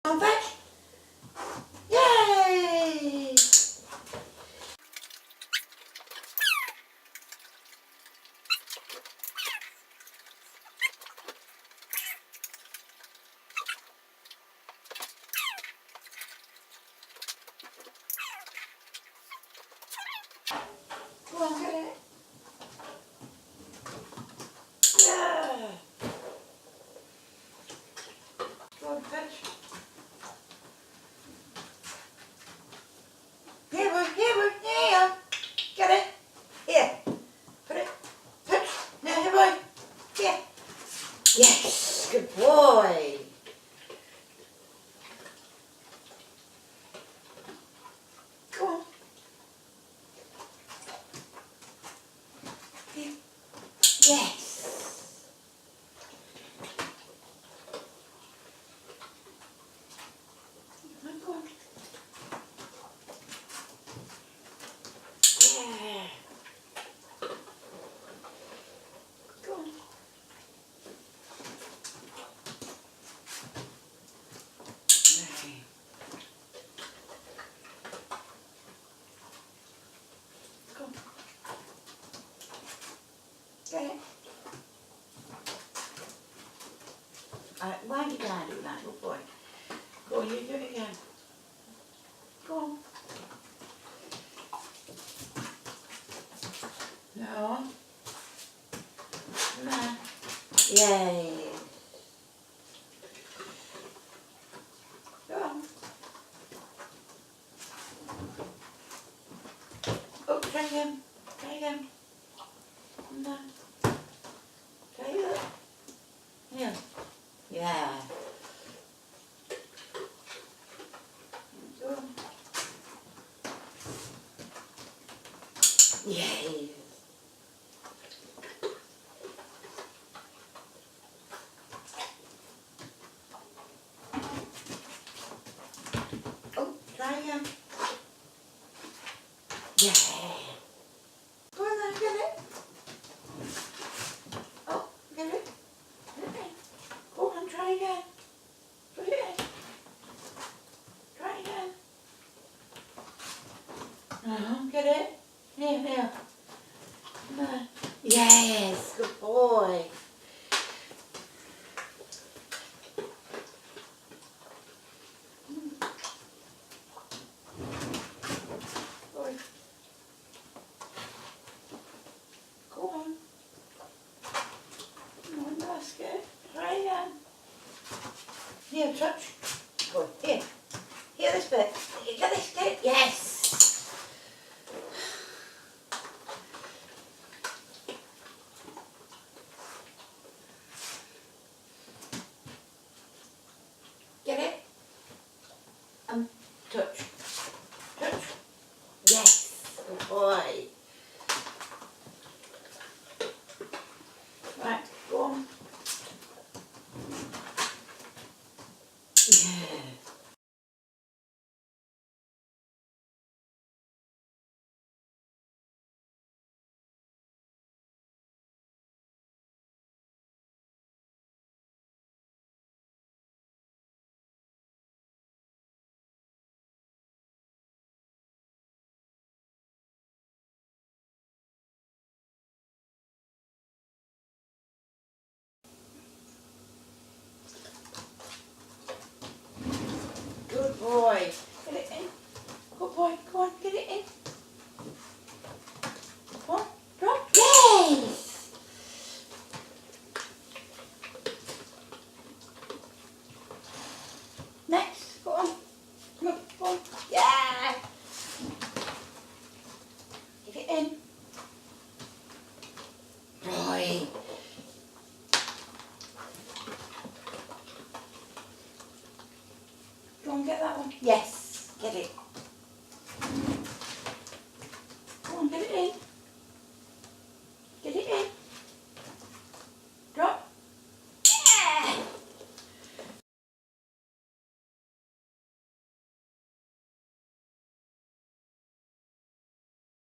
On back. Yay! Go on, get it. Yeah. Go on, fetch. Here, boy, here. Get it. Here. Put it. Fetch. Now, here, boy. Here. Yes, good boy. Go on. Here. Yes. Go on. Yeah. Go on. Right. Go on. Get it. Wind it down, do that, good boy. Go on, you do it again. Go on. No. No. Yay. Go on. Oh, try again. Try again. No. Try it. Yeah. Yeah. Go on. Yay. Oh, try again. Yeah. Go on then, get it. Oh, get it. Get it in. Go on, try again. Put it in. Try again. No, get it. Here. No. Yes, good boy. Boy. Go on. No, that's good. Try again. Here, touch. Go on. Here. Here, this bit. You get this, get it. Yes. Get it. Touch. Touch. Yes. Good boy. Right, go on. Yeah. Good boy. Get it in. Good boy. Go on, get it in. Go on. Drop. Yes. Next. Go on. Go on. Yeah. Get it in. Boy. Go on, get that one. Yes. Get it. Go on, get it in.